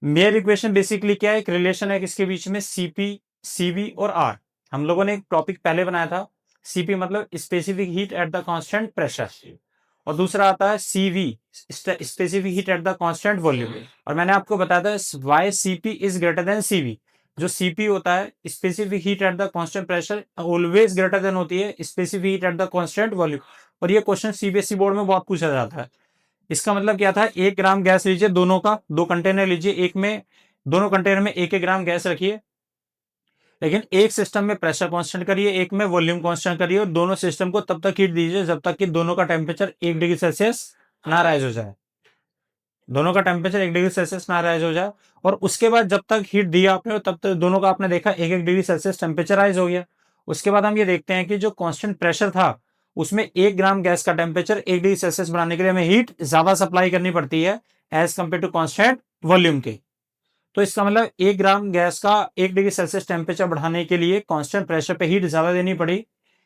Mayor equation basically क्या है, एक रिलेशन है किसके बीच में, सीपी, सीवी और आर। हम लोगों ने एक टॉपिक पहले बनाया था, सीपी मतलब specific heat at the constant pressure, और दूसरा आता है CV, specific heat at the constant volume. और मैंने आपको बताया था why CP is greater than CV. जो सीपी होता है, specific heat at the constant pressure, always greater than होती है specific heat at the constant volume. और ये क्वेश्चन सीबीएसई बोर्ड में बहुत पूछा जाता है। इसका मतलब क्या था, 1 ग्राम गैस लीजिए, दोनों का 2 कंटेनर लीजिए, एक में, दोनों कंटेनर में 1-1 ग्राम गैस रखिए, लेकिन एक सिस्टम में प्रेशर कांस्टेंट करिए, एक में वॉल्यूम कांस्टेंट करिए, और दोनों सिस्टम को तब तक हीट दीजिए जब तक कि दोनों का टेम्परेचर 1 डिग्री सेल्सियस ना राइज हो जाए, दोनों का टेम्परेचर 1 डिग्री सेल्सियस ना राइज हो जाए। और उसके बाद जब तक हीट दिया आपने, तब तक दोनों का आपने देखा 1-1 डिग्री सेल्सियस टेम्परेचर राइज हो गया। उसके बाद हम ये देखते हैं कि जो कांस्टेंट प्रेशर था, उसमें 1 ग्राम गैस का टेम्परेचर 1 डिग्री सेल्सियस बनाने के लिए हमें हीट ज्यादा सप्लाई करनी पड़ती है as compare to constant volume के। तो इसका मतलब 1 ग्राम गैस का 1 डिग्री सेल्सियस टेम्परेचर बढ़ाने के लिए कांस्टेंट प्रेशर पे हीट ज्यादा देनी पड़ी।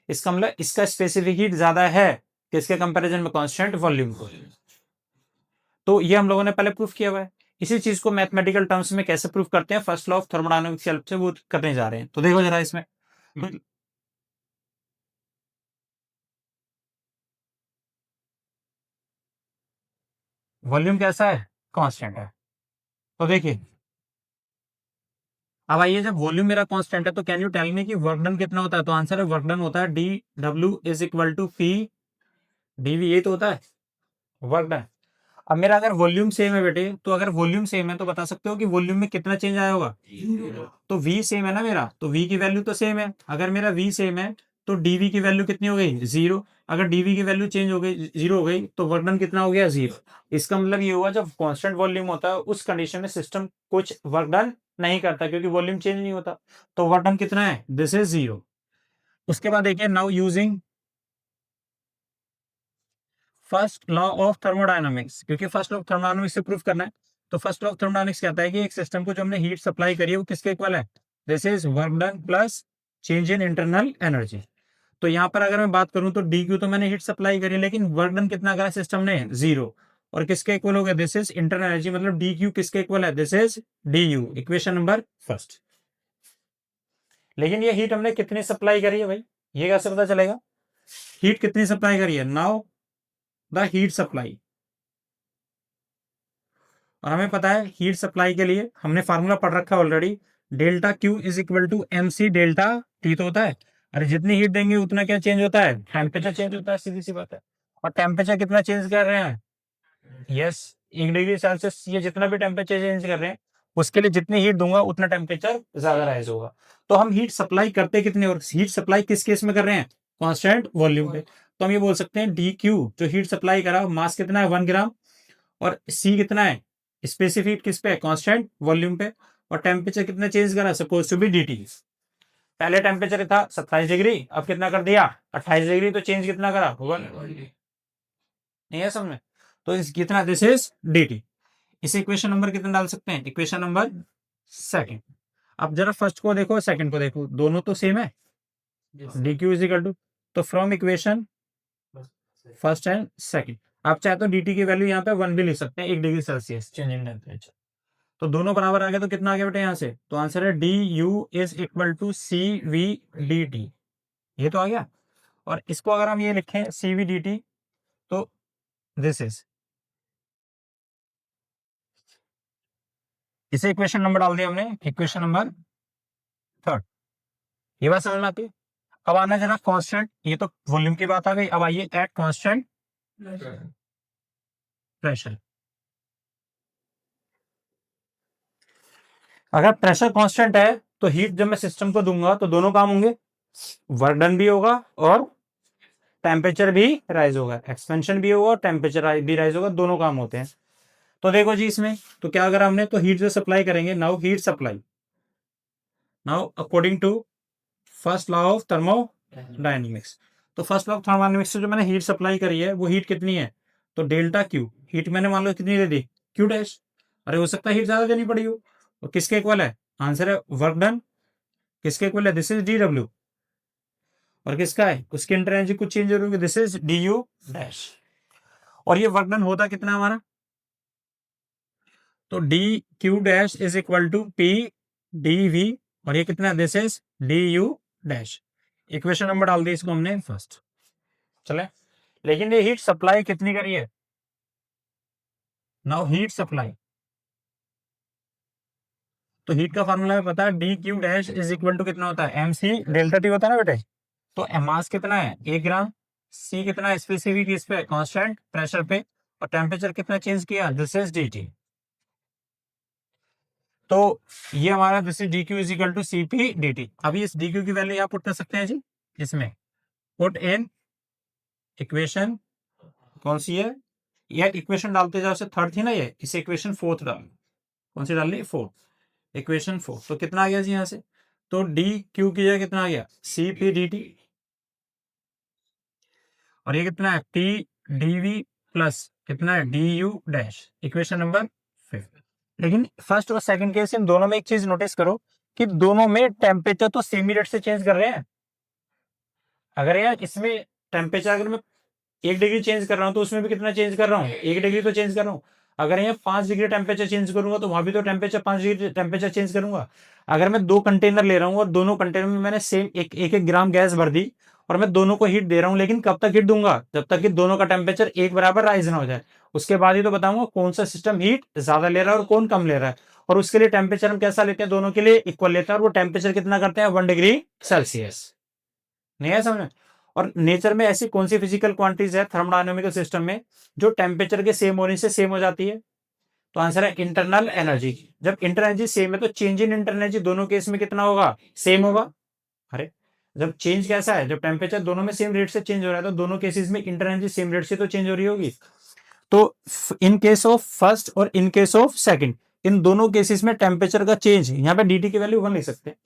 इसका मतलब इसका स्पेसिफिक हीट ज्यादा है किसके कंपैरिजन में, कांस्टेंट वॉल्यूम को। तो ये हम लोगों ने पहले प्रूफ किया हुआ है। इसी चीज को मैथमेटिकल टर्म्स में कैसे प्रूफ करते हैं, फर्स्ट लॉ ऑफ थर्मोडायनामिक्स की हेल्प से वो करने जा रहे हैं। तो देखो जरा इसमें, वॉल्यूम कैसा है, कांस्टेंट है। तो देखिए, अब आइए, जब वॉल्यूम मेरा कांस्टेंट है तो कैन यू टेल मी कि वर्क डन कितना होता है। तो आंसर है वर्क डन होता है D W is equal to P DV, ये तो होता है वर्क डन। अब मेरा अगर वॉल्यूम सेम है बेटे, तो अगर वॉल्यूम सेम है तो बता सकते हो कि वॉल्यूम में कितना चेंज आया होगा। तो वी सेम है ना मेरा, तो वी की वैल्यू तो सेम है। अगर मेरा वी सेम है तो डीवी की वैल्यू कितनी हो गई, 0। अगर डीवी की वैल्यू चेंज हो गई, 0 हो गई, तो वर्क डन कितना हो गया, 0। इसका मतलब ये हुआ, जब कांस्टेंट वॉल्यूम होता है उस कंडीशन में सिस्टम कुछ वर्क डन नहीं करता क्योंकि वॉल्यूम चेंज नहीं होता। तो वर्क डन कितना है, दिस इज 0। उसके बाद देखिए, now using first law of thermodynamics, क्योंकि फर्स्ट लॉ ऑफ थर्मोडायनामिक्स से प्रूफ करना है। तो फर्स्ट लॉ ऑफ थर्मोडायनामिक्स कहता है कि एक सिस्टम को जो हमने हीट सप्लाई करी है वो किसके इक्वल है, this is work done plus change in internal energy. तो यहाँ पर अगर मैं बात करूं तो डी क्यू तो मैंने हीट सप्लाई करी, लेकिन वर्क डन कितना करा सिस्टम ने, 0। और किसके इक्वल हो गया, दिस इज इंटरनल एनर्जी, मतलब डी क्यू किसके इक्वल है, this is D you, equation number first. लेकिन ये हीट हमने कितनी सप्लाई करी है भाई, ये कैसे पता चलेगा, हीट कितनी सप्लाई करी है। नाउ द हीट सप्लाई, और हमें पता है हीट सप्लाई के लिए हमने फार्मूला पढ़ रखा है already, delta Q is equal to M C delta T. तो होता है, अरे जितनी हीट देंगे उतना क्या चेंज होता है, टेम्परेचर चेंज होता है, सीधी सी बात है। और टेम्परेचर कितना चेंज कर रहे हैं, यस, 1 डिग्री सेल्सियस, ये जितना भी टेम्परेचर चेंज कर रहे हैं उसके लिए जितनी हीट दूंगा उतना टेम्परेचर ज्यादा राइज होगा। तो हम हीट सप्लाई करते कितने, और हीट सप्लाई किस केस में कर रहे हैं, कांस्टेंट वॉल्यूम पे। तो हम ये बोल सकते हैं डी क्यू, जो हीट सप्लाई करा, मास कितना है 1 ग्राम, और सी कितना है, स्पेसिफिक किस पे, कांस्टेंट वॉल्यूम पे। और टेम्परेचर कितना चेंज करा, suppose to be D T. पहले टेम्परेचर था 27 डिग्री, अब कितना कर दिया 28 डिग्री, तो चेंज कितना करा, 1। नहीं है समझ में, तो इस कितना, दिस इज डी टी। इस इक्वेशन नंबर कितना डाल सकते हैं, इक्वेशन नंबर सेकंड। अब जरा फर्स्ट को देखो, सेकंड को देखो, दोनों तो सेम है, D Q is equal to, तो from equation first and second, आप चाहे तो dt की वैल्यू यहाँ पे 1 भी लिख सकते हैं, 1 degree Celsius change in temperature. तो दोनों बराबर आ गए, तो कितना आ गया बेटा यहाँ से, तो आंसर है D U is equal to C V D T, ये तो आ गया। और इसको अगर हम ये लिखें सी वी डी टी, तो दिस इज, इसे इक्वेशन नंबर डाल दिया हमने, इक्वेशन नंबर थर्ड। ये बात समझ में आती है। अब आना जरा कांस्टेंट, ये तो वॉल्यूम की बात आ गई, अब आइए एट कांस्टेंट प्रेशर। अगर प्रेशर कांस्टेंट है तो हीट जब मैं सिस्टम को दूंगा तो दोनों काम होंगे, वर्क डन भी होगा और टेम्परेचर भी राइज होगा, एक्सपेंशन भी होगा और टेम्परेचर भी राइज होगा, दोनों काम होते हैं। तो देखो जी, इसमें तो क्या अगर हमने, तो हीट जो सप्लाई करेंगे, now heat supply, now according to first law of thermodynamics. तो फर्स्ट लॉ ऑफ थर्मोडायनेमिक्स से जो मैंने हीट सप्लाई करी है वो हीट कितनी है, तो डेल्टा क्यू, हीट मैंने मान लो कितनी दे दी, क्यू डैश। अरे हो सकता है हीट ज्यादा देनी पड़ी हो, तो किसके इक्वल है, आंसर है वर्क डन किसके इक्वल है, दिस इज डी डब्ल्यू। और किसका है, उसकी इंटर एनर्जी कुछ चेंज होगी, this is D U dash. और ये वर्क डन होता कितना हमारा, तो D Q dash is equal to P D V, और ये कितना, this is D U dash. Equation number डाल दी इसको हमने फर्स्ट। चले, लेकिन ये हीट सप्लाई कितनी करी है, नाउ हीट सप्लाई, तो हीट का फार्मूला पता है, D Q dash is equal to कितना होता है, एम सी डेल्टा टी होता है ना बेटे। तो मास कितना है 1 ग्राम, सी कितना है स्पेसिफिक किस पे, कांस्टेंट प्रेशर पे, और टेम्परेचर कितना चेंज किया, दिस इज डी टी। तो ये हमारा this is D Q is equal to C P D T. अभी इस डी क्यू की वैल्यू यहाँ पुट कर सकते हैं जी, इसमें पुट इन इक्वेशन, कौन सी है, यार इक्वेशन डालते जाओ, से थर्ड थी ना ये, इसे इक्वेशन फोर्थ डाल, कौन सी डालनी, फोर्थ, इक्वेशन 4। तो कितना आ गया जी यहाँ से, तो डी क्यू की जगह कितना आ गया, सी पी डी टी, और ये कितना है, टी डी वी प्लस कितना है, D U dash, equation number 5। लेकिन फर्स्ट और सेकंड केस इन दोनों में एक चीज नोटिस करो कि दोनों में टेम्परेचर तो सेम ही रेट से चेंज कर रहे हैं। अगर यार इसमें टेम्परेचर अगर मैं 1 डिग्री चेंज कर रहा हूं तो उसमें भी कितना चेंज कर रहा हूँ, 1 डिग्री तो चेंज कर रहा हूँ। अगर यहाँ 5 डिग्री टेम्परेचर चेंज करूंगा तो वहां भी तो टेम्परेचर 5 डिग्री टेम्परेचर चेंज करूंगा। अगर मैं 2 कंटेनर ले रहा हूँ और दोनों कंटेनर में मैंने सेम एक ग्राम गैस भर दी और मैं दोनों को हीट दे रहा हूँ, लेकिन कब तक हीट दूंगा, जब तक कि दोनों का टेम्परेचर एक बराबर राइज ना हो जाए। उसके बाद ही तो बताऊंगा कौन सा सिस्टम हीट ज्यादा ले रहा है और कौन कम ले रहा है। और उसके लिए टेम्परेचर हम कैसा लेते हैं, दोनों के लिए इक्वल लेते हैं, और वो टेम्परेचर कितना करते हैं, 1 डिग्री सेल्सियस। नहीं है समझ में। और नेचर में ऐसी कौन सी फिजिकल क्वांटिटीज है थर्मोडायनामिकल सिस्टम में जो टेम्परेचर के सेम होने से सेम हो जाती है, तो आंसर है इंटरनल एनर्जी। जब इंटर एनर्जी सेम है तो चेंज इन इंटर एनर्जी दोनों केस में कितना होगा, सेम होगा। अरे जब चेंज कैसा है, जब टेम्परेचर दोनों में सेम रेट से चेंज हो रहा है तो दोनों केसेस में इंटर एनर्जी सेम रेट से तो चेंज हो रही होगी। तो इन केस ऑफ फर्स्ट और इन केस ऑफ सेकंड, इन दोनों केसेस में टेम्परेचर का चेंज, यहाँ पे dt की वैल्यू 1 लिख सकते हैं,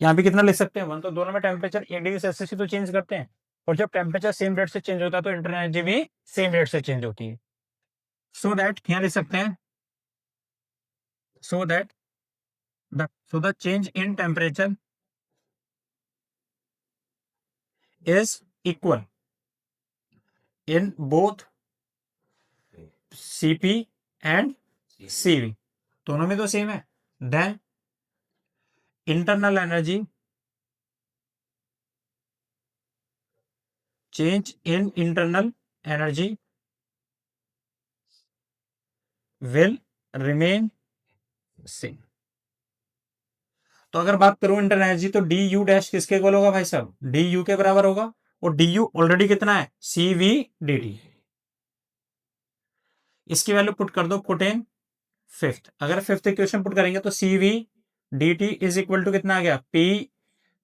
यहाँ पे कितना लिख सकते हैं 1। तो दोनों में टेम्परेचर 1 डिग्री सेल्सियस ही तो चेंज करते हैं, और जब टेम्परेचर सेम रेट से चेंज होता है तो इंटर एनर्जी भी सेम रेट से चेंज होती है। सो दैट यहाँ लिख सकते हैं, so that the change in temperature is equal in both Cp and Cv, दोनों में तो सेम है। Then internal energy change in internal energy will remain same. तो अगर बात करूं इंटर एनर्जी, तो डी यू डैश किसके इक्वल होगा भाई साहब, डी यू के बराबर होगा, और डी यू ऑलरेडी कितना है, सी वी डी टी। इसकी वैल्यू पुट कर दो, पुट इन फिफ्थ। अगर फिफ्थ इक्वेशन पुट करेंगे तो C V D T is equal to कितना आ गया, P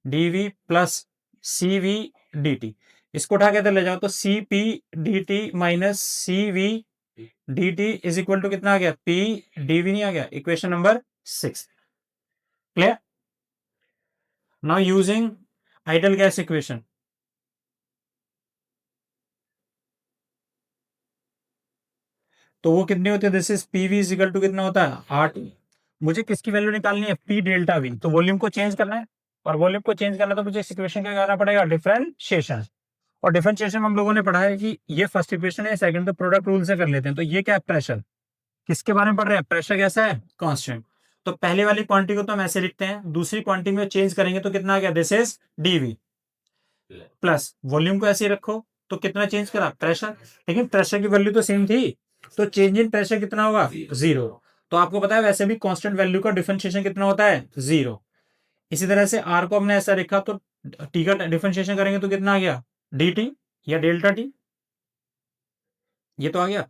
D V plus C V D T. इसको उठा के ले जाओ तो C P D T minus C V D T is equal to कितना आ गया, पी डी वी नहीं आ गया, equation number 6। Clear. Now using ideal gas equation, तो वो कितनी होती है, this is P V is equal to कितना होता है, 8। मुझे किसकी वैल्यू निकालनी है, पी डेल्टा वी, तो वॉल्यूम को चेंज करना है, और वॉल्यूम को चेंज करना तो मुझे इस इक्वेशन का करना पड़ेगा डिफरेंशिएशन। और डिफरेंशिएशन हम लोगों ने पढ़ा है कि ये फर्स्ट इक्वेशन है, सेकंड तो प्रोडक्ट रूल से कर लेते हैं। तो ये क्या है, प्रेशर, किसके बारे में पढ़ रहे हैं, प्रेशर कैसा है, कांस्टेंट। तो पहले वाली क्वांटिटी को तो हम ऐसे लिखते हैं, दूसरी क्वांटिटी में चेंज करेंगे तो कितना आ गया, this is DV plus volume को ऐसे ही रखो तो कितना चेंज करा, प्रेशर। लेकिन प्रेशर की वैल्यू तो सेम थी, तो चेंज इन प्रेशर कितना होगा, 0। तो आपको पता है वैसे भी कांस्टेंट वैल्यू का डिफरेंशिएशन कितना होता है, 0। इसी तरह से आर को हमने ऐसा लिखा तो टी का डिफरेंशिएशन करेंगे तो कितना आ गया, डी टी या डेल्टा टी, ये तो आ गया।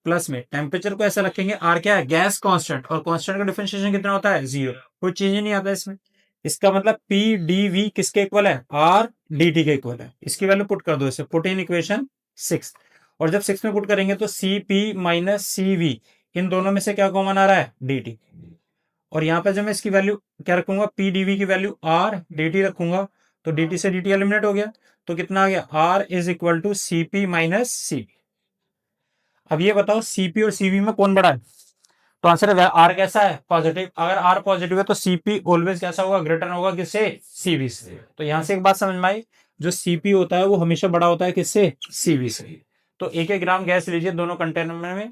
प्लस में टेम्परेचर को ऐसा रखेंगे, आर क्या है, गैस कांस्टेंट, और कांस्टेंट का डिफरेंशिएशन कितना होता है, 0, कोई चेंज ही नहीं आता इसमें। इसका मतलब पी डी वी किसके इक्वल है, आर डी टी के इक्वल है। इसकी वैल्यू पुट कर दो, इसे पुट इन इक्वेशन 6। और जब 6 में पुट करेंगे तो C P minus C V, इन दोनों में से क्या कॉमन आ रहा है, डी टी। और यहाँ पे जब मैं इसकी वैल्यू क्या रखूंगा, पी डी वी की वैल्यू आर डी टी रखूंगा, तो डी टी से डी टी एलिमिनेट हो गया, तो कितना आ गया, R is equal to C P minus C V. अब ये बताओ सीपी और सीवी में कौन बड़ा है, तो आंसर है आर कैसा है, पॉजिटिव। अगर आर पॉजिटिव है तो सीपी ऑलवेज कैसा होगा, ग्रेटर होगा किससे, सीवी से। तो यहां से एक बात समझ में आई, जो सीपी होता है वो हमेशा बड़ा होता है किससे, सीवी से। तो 1-1 ग्राम गैस लीजिए दोनों कंटेनर में,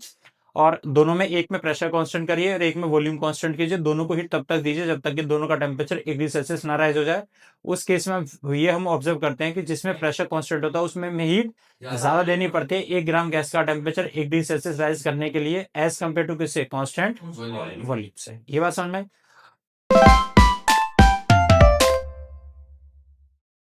और दोनों में एक में प्रेशर कांस्टेंट करिए और एक में वॉल्यूम कांस्टेंट कीजिए। दोनों को हीट तब तक दीजिए जब तक कि दोनों का टेम्परेचर 1 डिग्री सेल्सियस ना राइज हो जाए। उस केस में ये हम ऑब्जर्व करते हैं कि जिसमें प्रेशर कांस्टेंट होता है उसमें में हीट ज्यादा देनी पड़ती है 1 ग्राम गैस का टेम्परेचर 1 डिग्री सेल्सियस राइज करने के लिए, एज कम्पेयर टू किससे, कांस्टेंट वॉल्यूम से। ये बात समझ में आई?